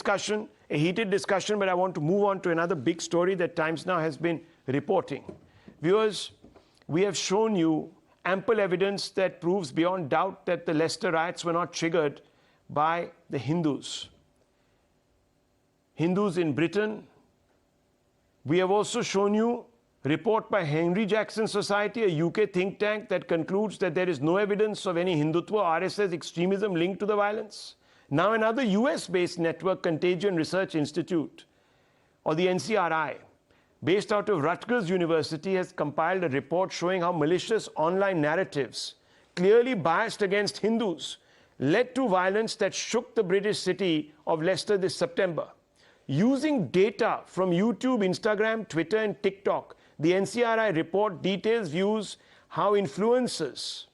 discussion, a heated discussion, but I want to move on to another big story that Times Now has been reporting. Viewers, we have shown you ample evidence that proves beyond doubt that the Leicester riots were not triggered by the Hindus. Hindus in Britain. We have also shown you a report by Henry Jackson Society, a UK think tank, that concludes that there is no evidence of any Hindutva or RSS extremism linked to the violence. Now another US-based network, Contagion Research Institute, or the NCRI, based out of Rutgers University, has compiled a report showing how malicious online narratives, clearly biased against Hindus, led to violence that shook the British city of Leicester this September. Using data from YouTube, Instagram, Twitter, and TikTok, the NCRI report details views how influencers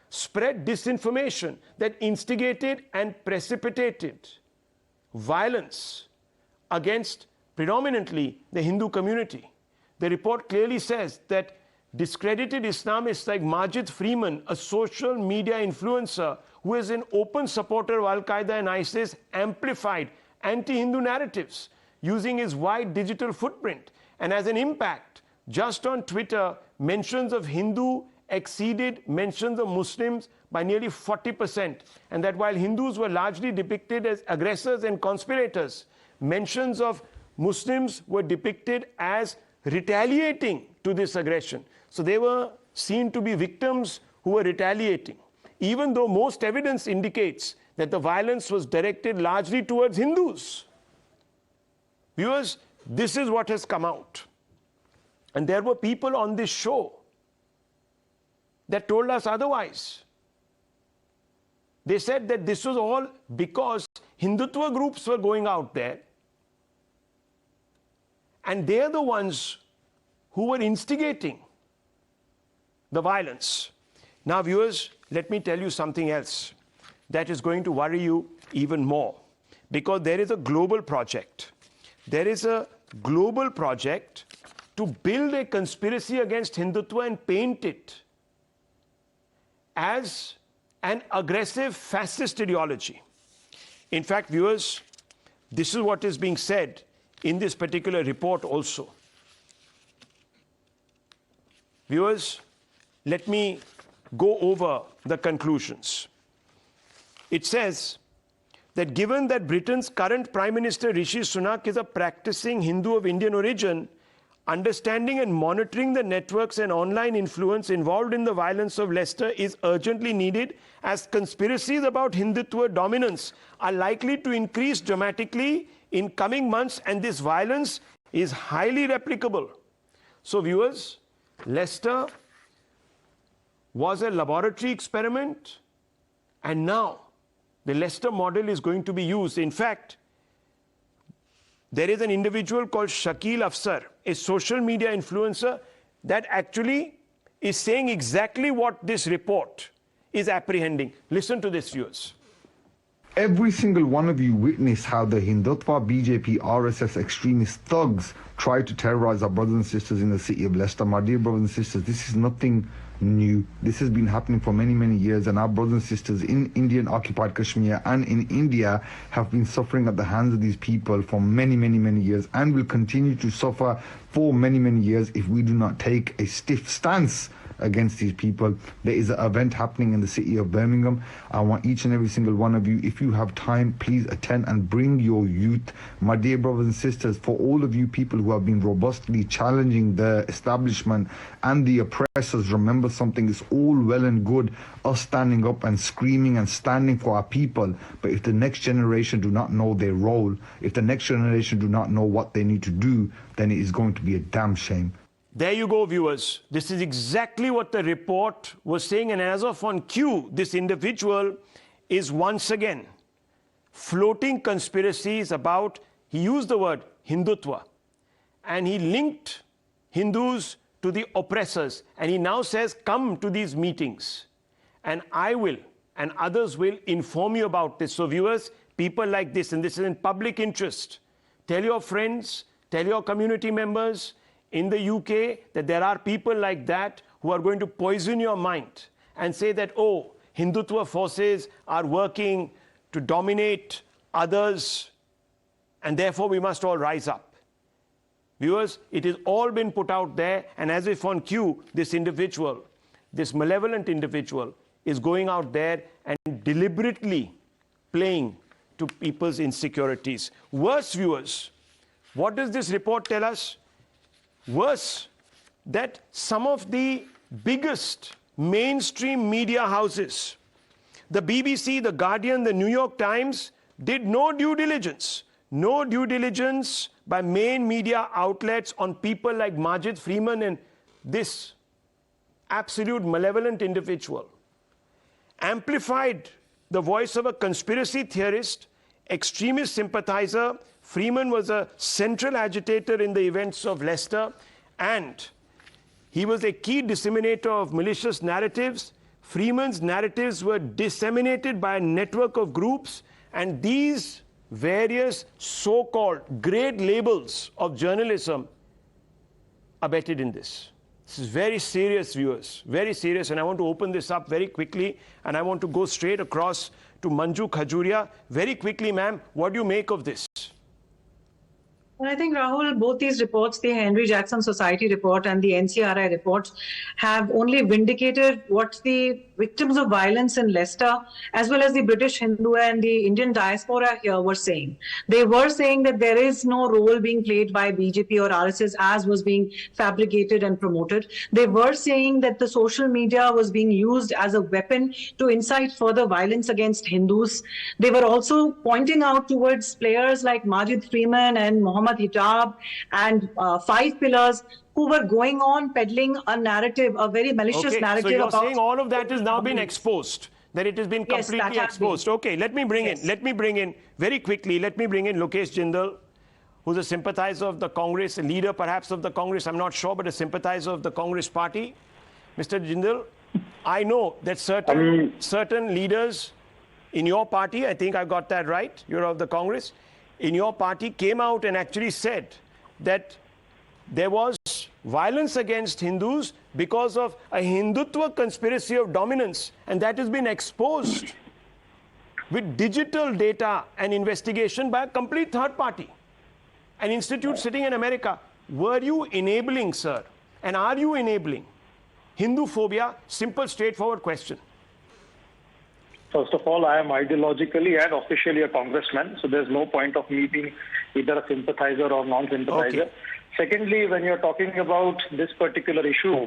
spread disinformation that instigated and precipitated violence against predominantly the Hindu community. The report clearly says that discredited Islamists like Majid Freeman, a social media influencer who is an open supporter of Al-Qaeda and ISIS, amplified anti-Hindu narratives using his wide digital footprint. And as an impact, just on Twitter, mentions of Hindu exceeded mentions of Muslims by nearly 40%. And that while Hindus were largely depicted as aggressors and conspirators, mentions of Muslims were depicted as retaliating to this aggression. So they were seen to be victims who were retaliating, even though most evidence indicates that the violence was directed largely towards Hindus. Viewers, this is what has come out. And there were people on this show that told us otherwise. They said that this was all because Hindutva groups were going out there, and they're the ones who were instigating the violence. Now, viewers, let me tell you something else that is going to worry you even more, because there is a global project. There is a global project to build a conspiracy against Hindutva and paint it as an aggressive fascist ideology. In fact, viewers, this is what is being said in this particular report also. Viewers, let me go over the conclusions. It says that given that Britain's current Prime Minister Rishi Sunak is a practicing Hindu of Indian origin, understanding and monitoring the networks and online influence involved in the violence of Leicester is urgently needed, as conspiracies about Hindutva dominance are likely to increase dramatically in coming months, and this violence is highly replicable. So viewers, Leicester was a laboratory experiment, and now the Leicester model is going to be used. In fact, there is an individual called Shakil Afsar, a social media influencer, that actually is saying exactly what this report is apprehending. Listen to this, viewers. Every single one of you witnessed how the Hindutva, BJP, RSS extremist thugs tried to terrorize our brothers and sisters in the city of Leicester. My dear brothers and sisters, this is nothing new. This has been happening for many, many years, and our brothers and sisters in Indian occupied Kashmir and in India have been suffering at the hands of these people for many, many, many years, and will continue to suffer for many, many years if we do not take a stiff stance against these people. There is an event happening in the city of Birmingham. I want each and every single one of you, if you have time, please attend and bring your youth. My dear brothers and sisters, for all of you people who have been robustly challenging the establishment and the oppressors, remember something: it's all well and good us standing up and screaming and standing for our people, but if the next generation do not know their role, if the next generation do not know what they need to do, then it is going to be a damn shame. There you go, viewers. This is exactly what the report was saying. And as of on cue, this individual is once again floating conspiracies about, he used the word Hindutva, and he linked Hindus to the oppressors. And he now says, come to these meetings, and I will, and others will inform you about this. So viewers, people like this, and this is in public interest, tell your friends, tell your community members in the UK that there are people like that who are going to poison your mind and say that, oh, Hindutva forces are working to dominate others. And therefore, we must all rise up. Viewers, it has all been put out there, and as if on cue, this individual, this malevolent individual, is going out there and deliberately playing to people's insecurities. Worse, viewers, what does this report tell us? Worse, that some of the biggest mainstream media houses, the BBC, the Guardian, the New York Times, did no due diligence by main media outlets on people like Majid Freeman and this absolute malevolent individual. Amplified the voice of a conspiracy theorist, extremist sympathizer. Freeman was a central agitator in the events of Leicester, and he was a key disseminator of malicious narratives. Freeman's narratives were disseminated by a network of groups, and these various so-called great labels of journalism abetted in this. This is very serious, viewers, very serious, and I want to open this up very quickly, and I want to go straight across to Manu Khajuria. Very quickly, ma'am, what do you make of this? Well, I think, Rahul, both these reports, the Henry Jackson Society report and the NCRI reports, have only vindicated what the victims of violence in Leicester, as well as the British Hindu and the Indian diaspora here, were saying. They were saying that there is no role being played by BJP or RSS as was being fabricated and promoted. They were saying that the social media was being used as a weapon to incite further violence against Hindus. They were also pointing out towards players like Majid Freeman and Mohammed Hijab and Five Pillars, who were going on peddling a narrative, a very malicious narrative. So you're about saying all of that has now been exposed, that it has been completely exposed. Okay, let me bring in very quickly, Lokesh Jindal, who's a sympathizer of the Congress, a leader perhaps of the Congress, I'm not sure, but a sympathizer of the Congress party. Mr. Jindal, I know that certain leaders in your party, I think I got that right, you're of the Congress, in your party came out and actually said that there was violence against Hindus because of a Hindutva conspiracy of dominance, and that has been exposed with digital data and investigation by a complete third party, an institute sitting in America. Were you enabling, sir, and are you enabling Hindu phobia? Simple, straightforward question. First of all, I am ideologically and officially a congressman, so there's no point of me being either a sympathizer or non-sympathizer. Okay. Secondly, when you're talking about this particular issue,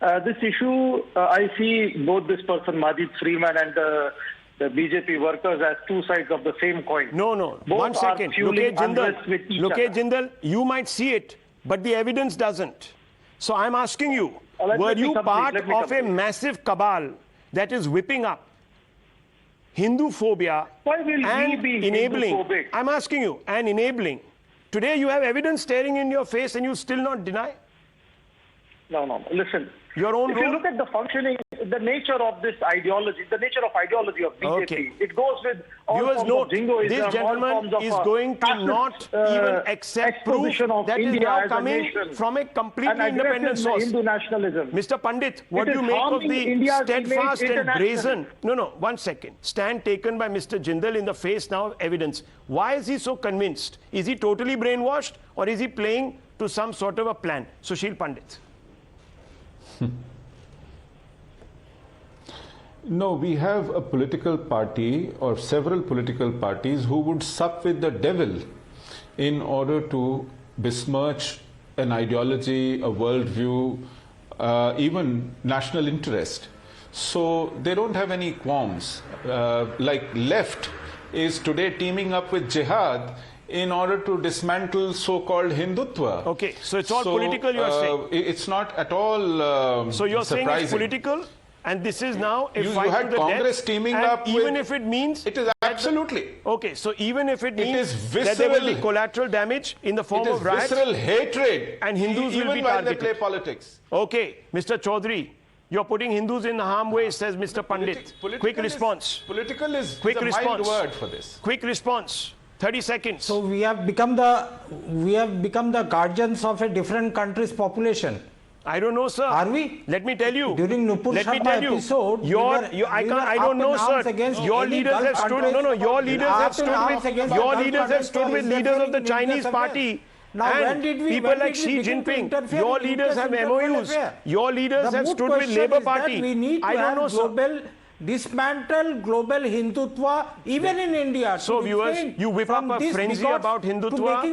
I see both this person, Majid Freeman, and the BJP workers as two sides of the same coin. No. Both 1 second. Lokesh Jindal, you might see it, but the evidence doesn't. So I'm asking you, were you part of a massive cabal that is whipping up Hindu phobia and enabling? I'm asking you, and enabling. Today you have evidence staring in your face and you still not deny? No. Listen. Your own if you look at the functioning, the nature of this ideology, the nature of ideology of BJP, it goes with all forms of jingoism. This gentleman is going to not even accept proof that is now coming from a completely independent source. Hindu nationalism. Mr. Pandit, what do you make of the steadfast and brazen, 1 second, stand taken by Mr. Jindal in the face now of evidence? Why is he so convinced? Is he totally brainwashed, or is he playing to some sort of a plan? Sushil Pandit. No, we have a political party or several political parties who would sup with the devil in order to besmirch an ideology, a worldview, even national interest. So they don't have any qualms. Like left is today teaming up with jihad in order to dismantle so-called Hindutva. Okay, so it's all political, you're saying? It's not at all So you're surprising. saying it's political, and this is now a fight you had to the Congress death, teaming and up even with, if it means... It is absolutely. Okay, so even if it means is that there will be collateral damage in the form of riots... visceral hatred. And Hindus will be even while targeted. they play politics. Okay, Mr. Chaudhary, you're putting Hindus in the harm way, says Mr. Pandit. Quick response. Political is Quick a response. mild word for this. Quick response. 30 seconds. So we have become the guardians of a different country's population. I don't know, sir. Are we? Let me tell you. During Nupur Let me Sharma tell you. episode, I don't know, sir. Your leaders have stood. No. Your leaders have stood with. Your leaders have stood with leaders of the Chinese party. Now, and people like Xi Jinping. Your leaders have MOUs. Your leaders have stood with Labour Party. We need to I don't know, dismantle global Hindutva, even in India. So viewers, you whip up a frenzy about Hindutva,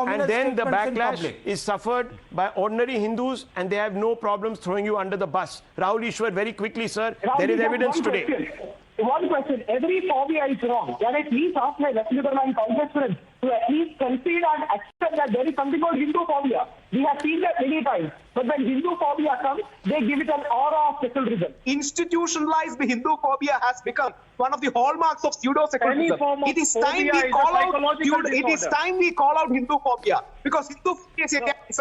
and then the backlash is suffered by ordinary Hindus, and they have no problems throwing you under the bus. Rahul Ishwar, very quickly, sir, there is evidence today. One question, every phobia is wrong. Can I please ask my Lieutenant and Congress friends to at least concede and accept that there is something called Hindu phobia? We have seen that many times. But when Hindu phobia comes, they give it an aura of secularism. Institutionalized Hindu phobia has become one of the hallmarks of pseudo-secularism. It is time we call out. It is time we call out Hindu phobia, because Hindu phobia is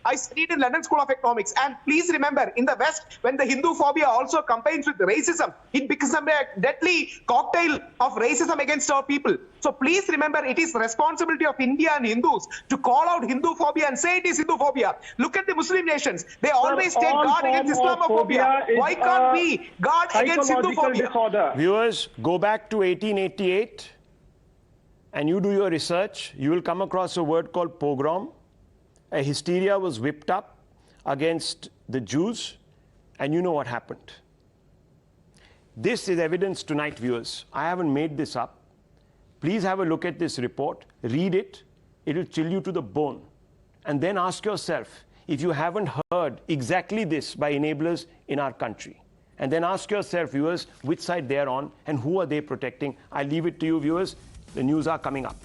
I studied in London School of Economics, and please remember, in the West, when the Hindu phobia also combines with racism, it becomes a deadly cocktail of racism against our people. So please remember, it is the responsibility of India and Hindus to call out Hindu phobia and say it is Hindu phobia. Look at the Muslim nations. They always take guard against Islamophobia. Why can't we guard against Hindu phobia? Viewers, go back to 1888 and you do your research. You will come across a word called pogrom. A hysteria was whipped up against the Jews, and you know what happened. This is evidence tonight, viewers. I haven't made this up. Please have a look at this report, read it. It'll chill you to the bone. And then ask yourself if you haven't heard exactly this by enablers in our country. And then ask yourself, viewers, which side they're on and who are they protecting. I leave it to you, viewers. The news are coming up.